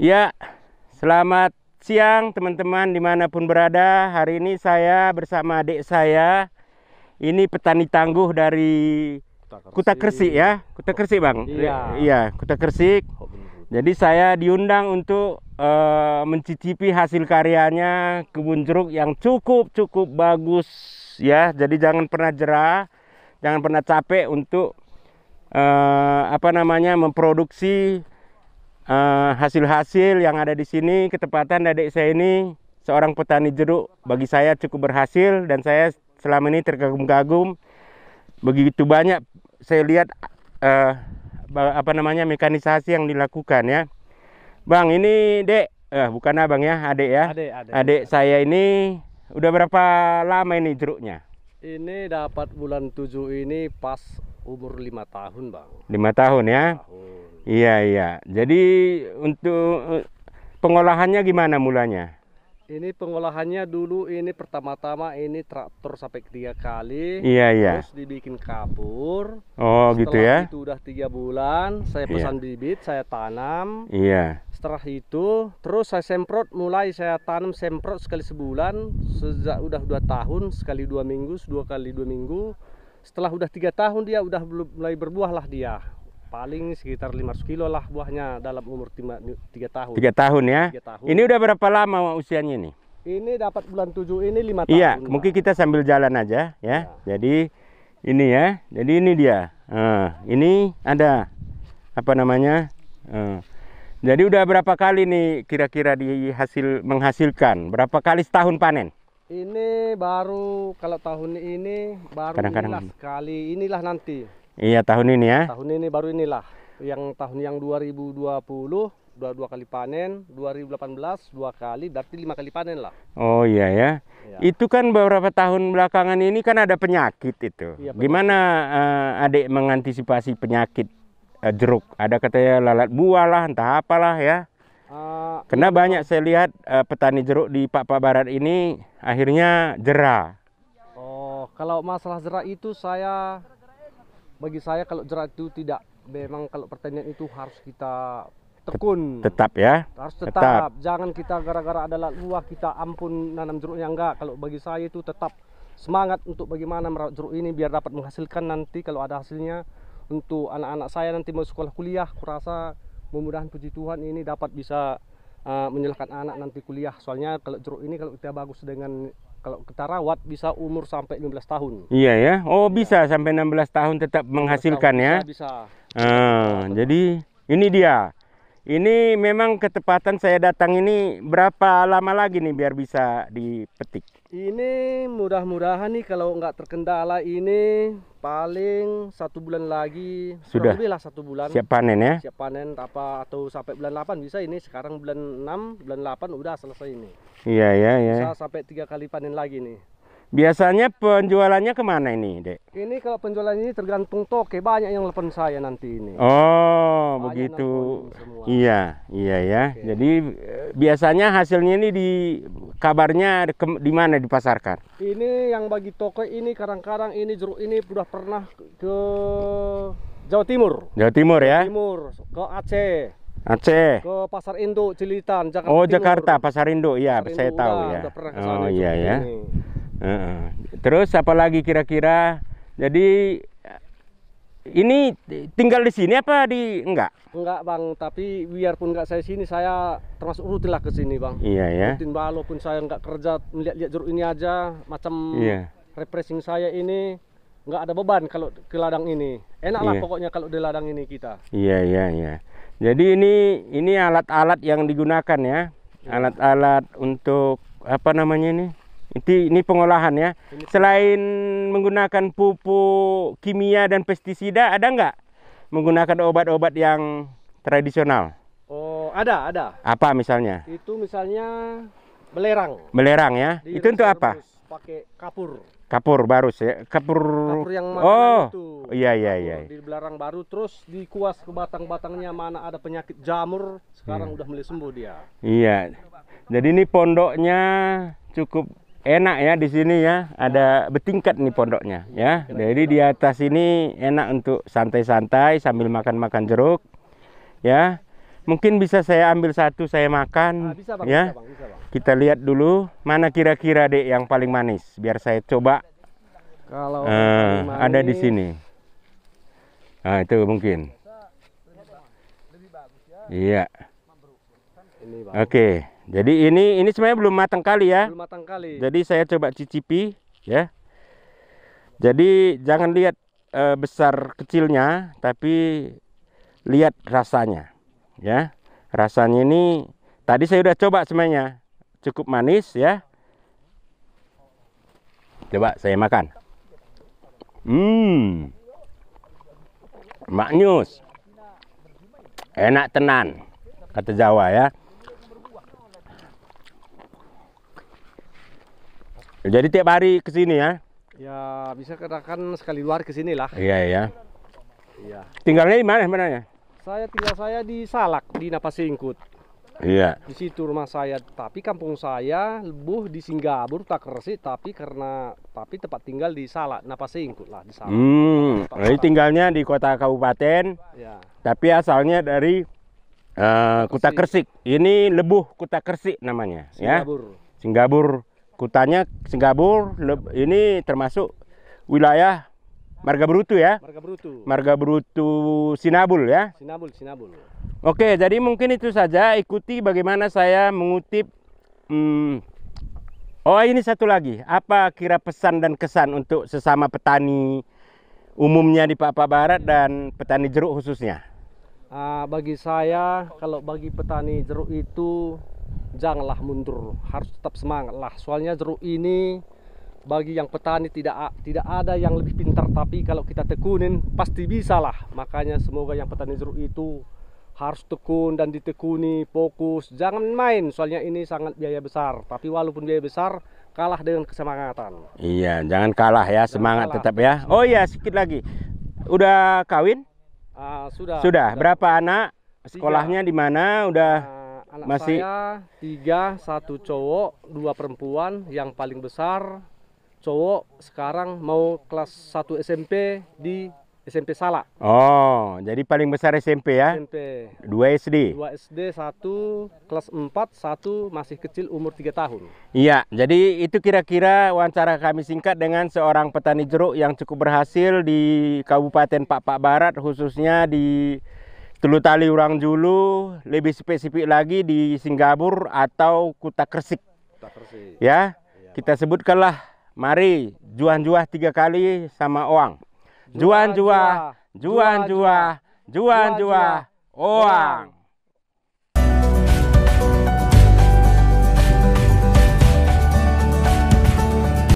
Ya, selamat siang teman-teman dimanapun berada. Hari ini saya bersama adik saya. Ini petani tangguh dari Kuta Kresik ya. Kuta Kresik Bang. Iya, Kuta Kresik. Jadi saya diundang untuk mencicipi hasil karyanya kebun jeruk yang cukup bagus ya. Jadi jangan pernah jerah, jangan pernah capek untuk memproduksi hasil-hasil yang ada di sini. Ketepatan adik saya ini seorang petani jeruk, bagi saya cukup berhasil dan saya selama ini terkagum-kagum. Begitu banyak saya lihat mekanisasi yang dilakukan ya. Bang, ini Dek, bukan abang ya, adik ya. Adik saya ini udah berapa lama ini jeruknya? Ini dapat bulan 7 ini pas umur 5 tahun, Bang. 5 tahun ya. Iya. Jadi untuk pengolahannya gimana mulanya? Ini pengolahannya dulu ini pertama-tama ini traktor sampai 3 kali. Iya. Terus dibikin kapur. Oh, gitu ya. Setelah itu udah 3 bulan, saya pesan bibit, saya tanam. Iya. Setelah itu terus saya semprot, mulai saya tanam semprot sekali sebulan. Sejak udah 2 tahun, sekali 2 minggu, 2 kali 2 minggu. Setelah udah 3 tahun dia udah mulai berbuah lah dia. Paling sekitar 500 kilo lah buahnya dalam umur 3 tahun. 3 tahun ya. 3 tahun. Ini udah berapa lama usianya nih? Ini dapat bulan 7 ini 5 tahun. Iya, mungkin kita sambil jalan aja ya. Jadi ini ya. Jadi ini dia. Ini ada jadi udah berapa kali nih kira-kira menghasilkan? Berapa kali setahun panen? Ini baru kalau tahun ini baru sekali inilah nanti. Iya, tahun ini ya. Tahun ini baru inilah. Yang tahun yang 2020 dua kali panen, 2018 2 kali, berarti 5 kali panen lah. Oh iya ya. Itu kan beberapa tahun belakangan ini kan ada penyakit itu. Iya, gimana adik mengantisipasi penyakit jeruk? Ada katanya lalat buah lah, entah apalah ya. Karena banyak saya lihat petani jeruk di Pak Barat ini akhirnya jerah. Oh, kalau masalah jerah itu bagi saya kalau jerah itu tidak, memang kalau pertanian itu harus kita tekun. Tetap ya. Harus tetap. Jangan kita gara-gara ada lalat buah kita ampun nanam jeruknya, enggak. Kalau bagi saya itu tetap semangat untuk bagaimana merawat jeruk ini biar dapat menghasilkan nanti kalau ada hasilnya untuk anak-anak saya nanti mau sekolah kuliah. Kurasa mudah-mudahan puji Tuhan ini dapat bisa menyalahkan anak nanti kuliah. Soalnya kalau jeruk ini kalau kita bagus kalau kita rawat bisa umur sampai 15 tahun. Iya ya. Oh, bisa sampai 16 tahun tetap menghasilkan ya. Bisa. Jadi ini dia. Ini memang ketepatan saya datang ini berapa lama lagi nih biar bisa dipetik? Ini mudah-mudahan nih kalau nggak terkendala ini paling 1 bulan lagi. Sudah. Lebih lah 1 bulan. Siap panen ya? Siap panen atau sampai bulan 8 bisa ini. Sekarang bulan 6, bulan 8 udah selesai ini. Iya. Bisa sampai 3 kali panen lagi nih. Biasanya penjualannya kemana ini, Dek? Ini kalau penjualan ini tergantung toke, banyak yang telepon saya nanti ini. Oh, banyak begitu. Iya ya. Oke. Jadi biasanya hasilnya ini kabarnya di mana dipasarkan? Ini yang bagi toko ini kadang-kadang ini jeruk ini sudah pernah ke Jawa Timur. Jawa Timur ya? Jawa Timur, ke Aceh. Ke Pasar Induk Cilitan, Jakarta. Oh, Timur. Jakarta, Pasar Induk ya, saya tahu ya. Udah pernah kesana iya ya. Terus apalagi kira-kira? Jadi ini tinggal di sini apa enggak? Enggak, Bang, tapi biarpun enggak saya sini, saya termasuk rutin lah ke sini, Bang. Iya ya. Rutin walaupun saya enggak kerja, melihat-lihat jeruk ini aja macam refreshing saya ini, enggak ada beban kalau ke ladang ini. Enak lah pokoknya kalau di ladang ini kita. Iya. Jadi ini alat-alat yang digunakan ya. Alat-alat untuk ini pengolahan ya. Selain menggunakan pupuk kimia dan pestisida, ada nggak menggunakan obat-obat yang tradisional? Oh, ada. Apa misalnya? Itu misalnya belerang. Belerang ya. Itu untuk apa? Pakai kapur. Kapur barus ya. Kapur yang itu. Iya. Di belerang baru terus dikuas ke batang-batangnya, mana ada penyakit jamur, sekarang udah mulai sembuh dia. Iya. Jadi ini pondoknya cukup enak ya di sini ya, ada bertingkat nih pondoknya ya. Jadi di atas ini enak untuk santai-santai sambil makan-makan jeruk ya. Mungkin bisa saya ambil satu, saya makan. Bisa bang, Ya, bisa bang, bisa bang. kita lihat dulu mana kira-kira Dek yang paling manis. Biar saya coba. Kalau yang paling Ada di manis, sini. Nah, itu mungkin. Iya. Ini bang. Oke. Jadi ini sebenarnya belum matang kali ya. Belum matang kali. Jadi saya coba cicipi ya. Jadi jangan lihat besar kecilnya, tapi lihat rasanya ya. Rasanya ini tadi saya udah coba semuanya. Cukup manis ya. Coba saya makan. Maknyus. Enak tenan kata Jawa ya. Jadi tiap hari ke sini ya? Ya bisa katakan sekali luar ke sini lah. Iya ya. Iya. Tinggalnya di mana sebenarnya? Saya di Salak di Napasingkut. Iya. Di situ rumah saya. Tapi kampung saya lebuh di Singgabur, Kutakersik. Tapi tempat tinggal di Salak, Napasingkut lah di Salak. Jadi tinggalnya di kota kabupaten. Ya. Tapi asalnya dari Kutakersik. Ini Lebuh Kutakersik namanya. Singgabur. Ya. Singgabur. Kutanya Singgabur. Ini termasuk wilayah Marga Brutu ya. Marga Brutu. Marga Brutu Sinabul ya. Sinabul. Oke, jadi mungkin itu saja. Ikuti bagaimana saya mengutip. Oh, ini satu lagi. Apa kira pesan dan kesan untuk sesama petani umumnya di Papua Barat dan petani jeruk khususnya? Bagi saya, kalau bagi petani jeruk itu janganlah mundur, harus tetap semangat lah. Soalnya jeruk ini bagi yang petani tidak ada yang lebih pintar, tapi kalau kita tekunin pasti bisa lah. Makanya semoga yang petani jeruk itu harus tekun dan ditekuni, fokus, jangan main. Soalnya ini sangat biaya besar, tapi walaupun biaya besar kalah dengan kesemangatan. Iya, jangan kalah ya, semangat tetap ya. Oh iya, sedikit lagi. Udah kawin? Sudah. Berapa anak? Sekolahnya di mana? Udah anak masih saya 3, 1 cowok, 2 perempuan. Yang paling besar cowok sekarang mau kelas 1 SMP di SMP Salak. Oh, jadi paling besar SMP ya? SMP. 2 SD. 2 SD, 1 kelas 4, 1 masih kecil umur 3 tahun. Iya, jadi itu kira-kira wawancara kami singkat dengan seorang petani jeruk yang cukup berhasil di Kabupaten Papua Barat, khususnya di Tulutali Urang Julu, lebih spesifik lagi di Singgabur atau Kutakersik. Ya, kita sebutkanlah, mari juan-juah 3 kali sama Oang. Juan-juah, Oang.